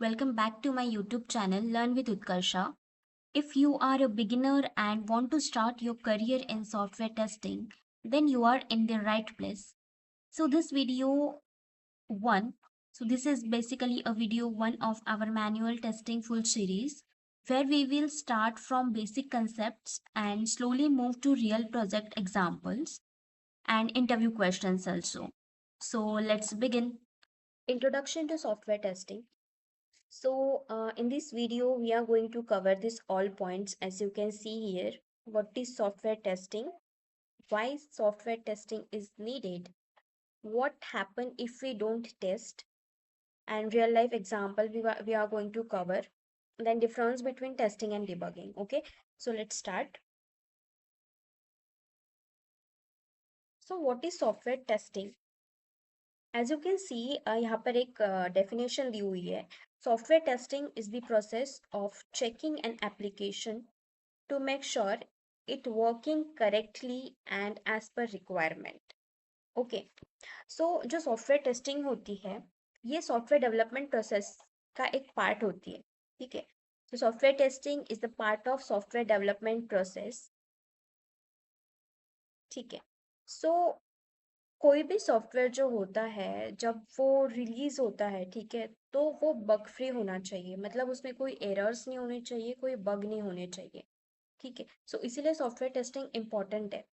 Welcome back to my YouTube channel Learn with Utkarsha. If you are a beginner and want to start your career in software testing, then you are in the right place. So this video 1, so this is basically a video 1 of our manual testing full series where we will start from basic concepts and slowly move to real project examples and interview questions also. So let's begin. Introduction to software testing. In this video, we are going to cover this all points as you can see here. What is software testing? Why software testing is needed? What happen if we don't test? And real life example we are going to cover. Then difference between testing and debugging. Okay, so let's start. So what is software testing? As you can see, यहाँ पर एक definition दी हुई है. Software testing is the process of checking an application to make sure it working correctly and as per requirement. Okay, so जो software testing होती है ये software development process का एक पार्ट होती है. ठीक है, so software testing is the part of software development process. ठीक है, सो कोई भी सॉफ्टवेयर जो होता है जब वो रिलीज होता है, ठीक है, तो वो बग फ्री होना चाहिए. मतलब उसमें कोई एरर्स नहीं होने चाहिए, कोई बग नहीं होने चाहिए. ठीक है, सो इसीलिए सॉफ्टवेयर टेस्टिंग इम्पॉर्टेंट है.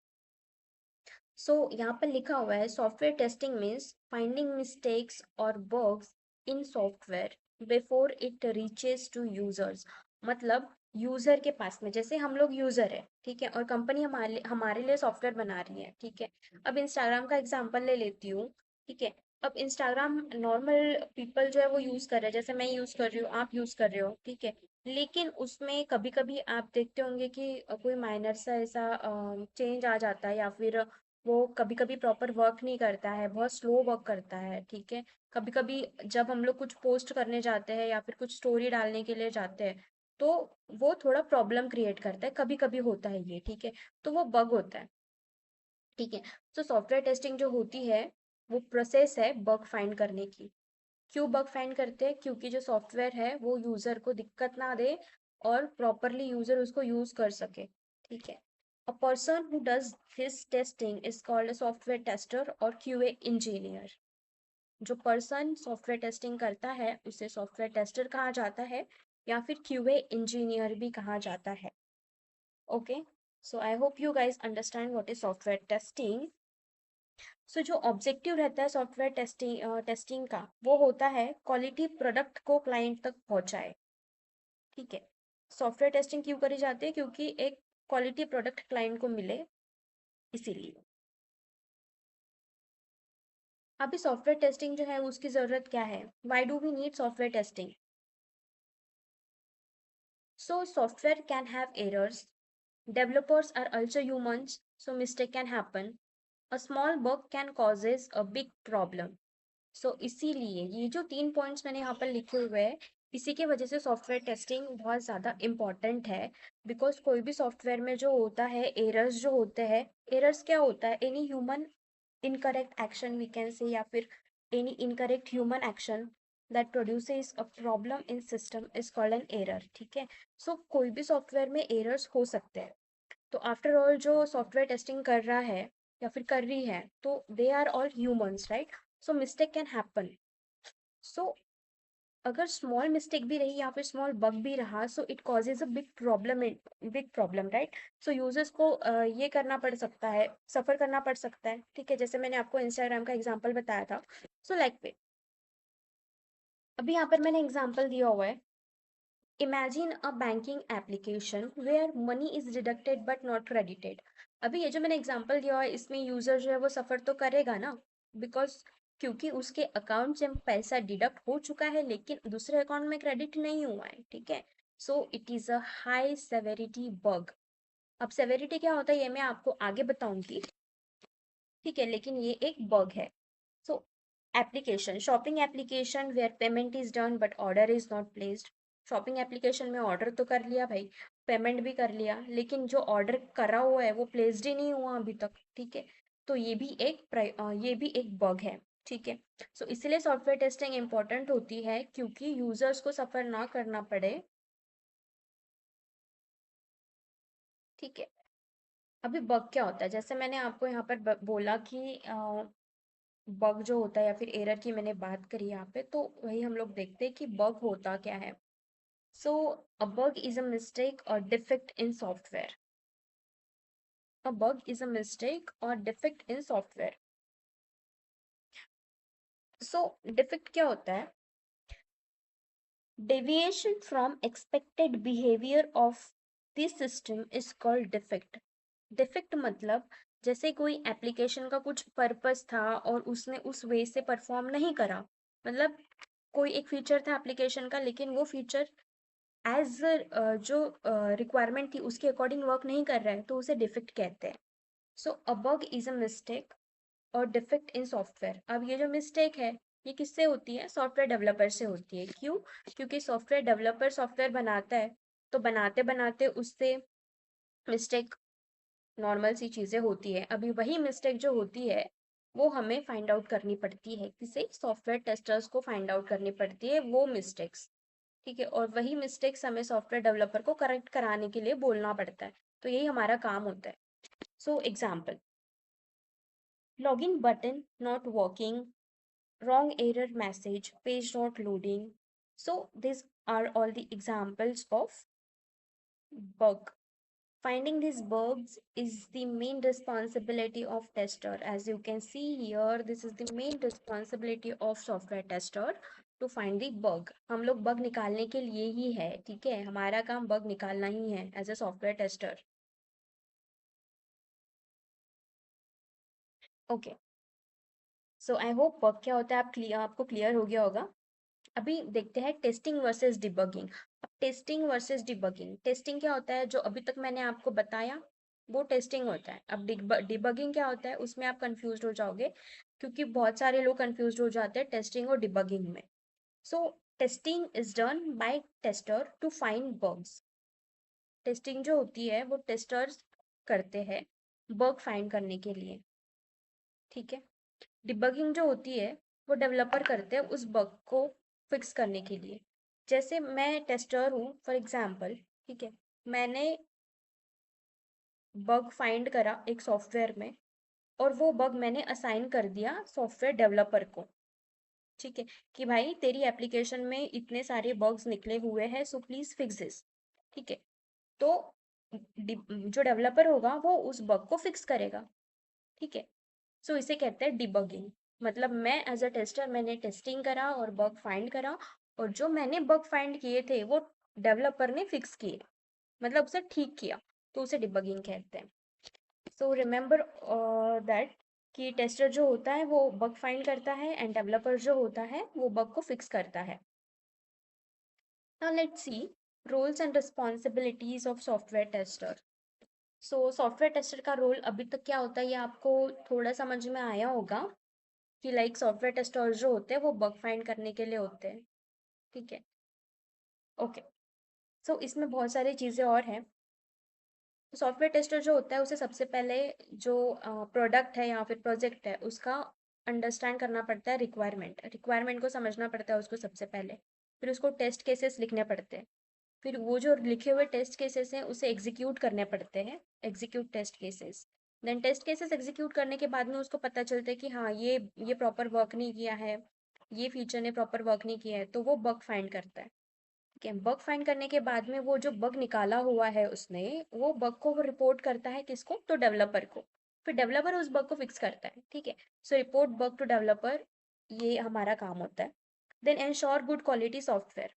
सो यहाँ पर लिखा हुआ है software testing means finding mistakes और bugs in software before it reaches to users. मतलब यूजर के पास में, जैसे हम लोग यूजर है, ठीक है, और कंपनी हमारे लिए सॉफ्टवेयर बना रही है. ठीक है, अब इंस्टाग्राम का एग्जांपल ले लेती हूँ. ठीक है, अब इंस्टाग्राम नॉर्मल पीपल जो है वो यूज कर रहे हैं, जैसे मैं यूज कर रही हूँ, आप यूज कर रहे हो. ठीक है, लेकिन उसमें कभी कभी आप देखते होंगे कि कोई माइनर सा ऐसा चेंज आ जाता है, या फिर वो कभी कभी प्रॉपर वर्क नहीं करता है, बहुत स्लो वर्क करता है. ठीक है, कभी कभी जब हम लोग कुछ पोस्ट करने जाते हैं या फिर कुछ स्टोरी डालने के लिए जाते हैं तो वो थोड़ा प्रॉब्लम क्रिएट करता है. कभी कभी होता है ये. ठीक है, तो वो बग होता है. ठीक है, तो सॉफ्टवेयर टेस्टिंग जो होती है वो प्रोसेस है बग फाइंड करने की. क्यों बग फाइंड करते हैं? क्योंकि जो सॉफ्टवेयर है वो यूजर को दिक्कत ना दे और प्रॉपरली यूजर उसको यूज कर सके. ठीक है, a person who does this testing is called a software tester और क्यूए इंजीनियर. जो पर्सन सॉफ्टवेयर टेस्टिंग करता है उसे सॉफ्टवेयर टेस्टर कहा जाता है या फिर क्यूए इंजीनियर भी कहा जाता है. Okay, so I hope you guys understand what is software testing. So जो ऑब्जेक्टिव रहता है सॉफ्टवेयर टेस्टिंग का वो होता है क्वालिटी प्रोडक्ट को क्लाइंट तक पहुंचाए. ठीक है, सॉफ्टवेयर टेस्टिंग क्यों करी जाती है? क्योंकि एक क्वालिटी प्रोडक्ट क्लाइंट को मिले, इसीलिए. अभी सॉफ्टवेयर टेस्टिंग जो है उसकी ज़रूरत क्या है? Why do we need software testing? So software can have errors, developers are also humans, so mistake can happen. A small bug can causes a big problem. सो इसीलिए ये जो 3 पॉइंट्स मैंने यहाँ पर लिखे हुए हैं, इसी की वजह से सॉफ्टवेयर टेस्टिंग बहुत ज़्यादा इम्पॉर्टेंट है. बिकॉज कोई भी सॉफ्टवेयर में जो होता है एरर्स जो होते हैं, एरर्स क्या होता है? Any human incorrect action we can say, या फिर any incorrect human action that produces a problem in system is called an error. ठीक है, सो कोई भी सॉफ्टवेयर में एरर्स हो सकते हैं. तो आफ्टर ऑल जो सॉफ्टवेयर टेस्टिंग कर रहा है या फिर कर रही है, तो they are all humans, right? So mistake can happen. So अगर स्मॉल मिस्टेक भी रही या फिर स्मॉल बग भी रहा, so it causes a big problem, right? So users को ये करना पड़ सकता है, सफर करना पड़ सकता है. ठीक है, जैसे मैंने आपको इंस्टाग्राम का एग्जांपल बताया था. सो लाइक वे अभी यहाँ पर मैंने एग्जांपल दिया हुआ है. Imagine a banking application where money is deducted but not credited. अभी ये जो मैंने एग्जांपल दिया है इसमें यूजर जो है वो सफर तो करेगा ना, बिकॉज क्योंकि उसके अकाउंट से पैसा डिडक्ट हो चुका है लेकिन दूसरे अकाउंट में क्रेडिट नहीं हुआ है. ठीक है, so it is a high severity bug. अब सेवेरिटी क्या होता है ये मैं आपको आगे बताऊंगी. ठीक है, लेकिन ये एक बग है. So application, shopping application where payment is done but order is not placed. Shopping application में ऑर्डर तो कर लिया भाई, पेमेंट भी कर लिया, लेकिन जो ऑर्डर करा हुआ है वो प्लेस्ड ही नहीं हुआ अभी तक. ठीक है, तो ये भी एक बग है. ठीक है। सो इसलिए सॉफ्टवेयर टेस्टिंग इंपॉर्टेंट होती है क्योंकि यूजर्स को सफर ना करना पड़े। ठीक है। अभी बग क्या होता है, जैसे मैंने आपको यहाँ पर बोला कि बग जो होता है या फिर एरर की मैंने बात करी यहाँ पे, तो वही हम लोग देखते हैं कि बग होता क्या है। So a bug is a mistake or defect in software. A bug is a mistake or defect in software. So defect क्या होता है? Deviation from expected behavior of the system is called defect. Defect मतलब जैसे कोई application का कुछ purpose था और उसने उस वे से परफॉर्म नहीं करा, मतलब कोई एक फीचर था एप्लीकेशन का लेकिन वो फीचर एज जो रिक्वायरमेंट थी उसके अकॉर्डिंग वर्क नहीं कर रहा है, तो उसे डिफेक्ट कहते हैं। So a bug is a mistake or defect in software. अब ये जो मिस्टेक है ये किससे होती है? सॉफ्टवेयर डेवलपर से होती है। क्यों? क्योंकि सॉफ्टवेयर डेवलपर सॉफ्टवेयर बनाता है, तो बनाते बनाते उससे मिस्टेक नॉर्मल सी चीज़ें होती है। अभी वही मिस्टेक जो होती है वो हमें फाइंड आउट करनी पड़ती है, किसे? सॉफ्टवेयर टेस्टर्स को फाइंड आउट करनी पड़ती है वो मिस्टेक्स। ठीक है, और वही मिस्टेक्स हमें सॉफ्टवेयर डेवलपर को करेक्ट कराने के लिए बोलना पड़ता है, तो यही हमारा काम होता है। So example, login button not working, wrong error message, page not loading. So these are all the examples of bug. Finding these bugs is the main responsibility of tester. As you can see here, this is the main responsibility of software tester to find the bug. हम लोग bug निकालने के लिए ही है, ठीक है, हमारा काम bug निकालना ही है as a software tester. Okay. So I hope bug क्या होता है आपको क्लियर हो गया होगा। अभी देखते हैं टेस्टिंग वर्सेस डिबगिंग। अब टेस्टिंग वर्सेस डिबगिंग, टेस्टिंग क्या होता है जो अभी तक मैंने आपको बताया वो टेस्टिंग होता है। अब डिबगिंग क्या होता है उसमें आप कंफ्यूज हो जाओगे, क्योंकि बहुत सारे लोग कंफ्यूज हो जाते हैं टेस्टिंग और डिबगिंग में। So testing is done by tester to find bugs. Testing जो होती है वो टेस्टर्स करते हैं बग फाइंड करने के लिए, ठीक है। डिबगिंग जो होती है वो डेवलपर करते हैं उस बग को फिक्स करने के लिए। जैसे मैं टेस्टर हूँ फॉर एग्जांपल, ठीक है, मैंने बग फाइंड करा एक सॉफ्टवेयर में और वो बग मैंने असाइन कर दिया सॉफ्टवेयर डेवलपर को, ठीक है, कि भाई तेरी एप्लीकेशन में इतने सारे बग्स निकले हुए हैं, सो प्लीज फिक्स दिस। ठीक है, तो जो डेवलपर होगा वो उस बग को फिक्स करेगा, ठीक है। सो इसे कहते हैं डिबगिंग। मतलब मैं एज अ टेस्टर मैंने टेस्टिंग करा और बग फाइंड करा, और जो मैंने बग फाइंड किए थे वो डेवलपर ने फिक्स किए, मतलब उसे ठीक किया, तो उसे डिबगिंग कहते हैं। सो रिमेंबर दैट कि टेस्टर जो होता है वो बग फाइंड करता है एंड डेवलपर जो होता है वो बग को फिक्स करता है। Now let's see roles and responsibilities of software tester. So software tester का रोल अभी तक क्या होता है ये आपको थोड़ा समझ में आया होगा, कि लाइक सॉफ्टवेयर टेस्टर्स जो होते हैं वो बग फाइंड करने के लिए होते हैं, ठीक है। ओके, सो इसमें बहुत सारी चीज़ें और हैं। तो सॉफ्टवेयर टेस्टर जो होता है उसे सबसे पहले जो प्रोडक्ट है या फिर प्रोजेक्ट है उसका अंडरस्टैंड करना पड़ता है, रिक्वायरमेंट रिक्वायरमेंट को समझना पड़ता है उसको सबसे पहले। फिर उसको टेस्ट केसेस लिखने पड़ते हैं, फिर वो जो लिखे हुए टेस्ट केसेस हैं उसे एग्जीक्यूट करने पड़ते हैं, execute test cases. Then test cases execute करने के बाद में उसको पता चलता है कि हाँ ये प्रॉपर वर्क नहीं किया है, ये फीचर ने प्रॉपर वर्क नहीं किया है, तो वो बग फाइंड करता है, ठीक है। बग फाइंड करने के बाद में वो जो बग निकाला हुआ है उसने, वो बग को वो रिपोर्ट करता है किसको? तो डेवलपर को। फिर डेवलपर उस बग को फिक्स करता है, ठीक है। So report bug to developer, ये हमारा काम होता है। Then ensure good quality software.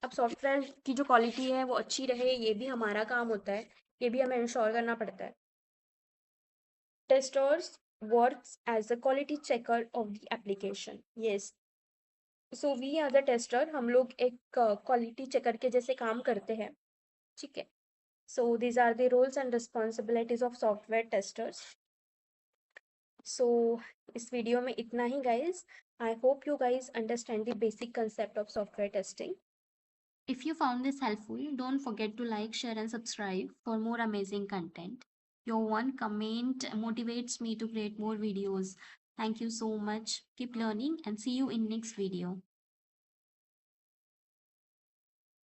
अब सॉफ्टवेयर की जो क्वालिटी है वो अच्छी रहे, ये भी हमारा काम होता है, ये भी हमें इंश्योर करना पड़ता है। Testers works as a quality checker of the application, yes. So we as a tester हम लोग एक क्वालिटी चेकर के जैसे काम करते हैं, ठीक है। So these are the roles and responsibilities of software testers. So इस वीडियो में इतना ही guys. I hope you guys understand the basic concept of software testing. If you found this helpful, don't forget to like, share, and subscribe for more amazing content. Your one comment motivates me to create more videos. Thank you so much. Keep learning and see you in next video.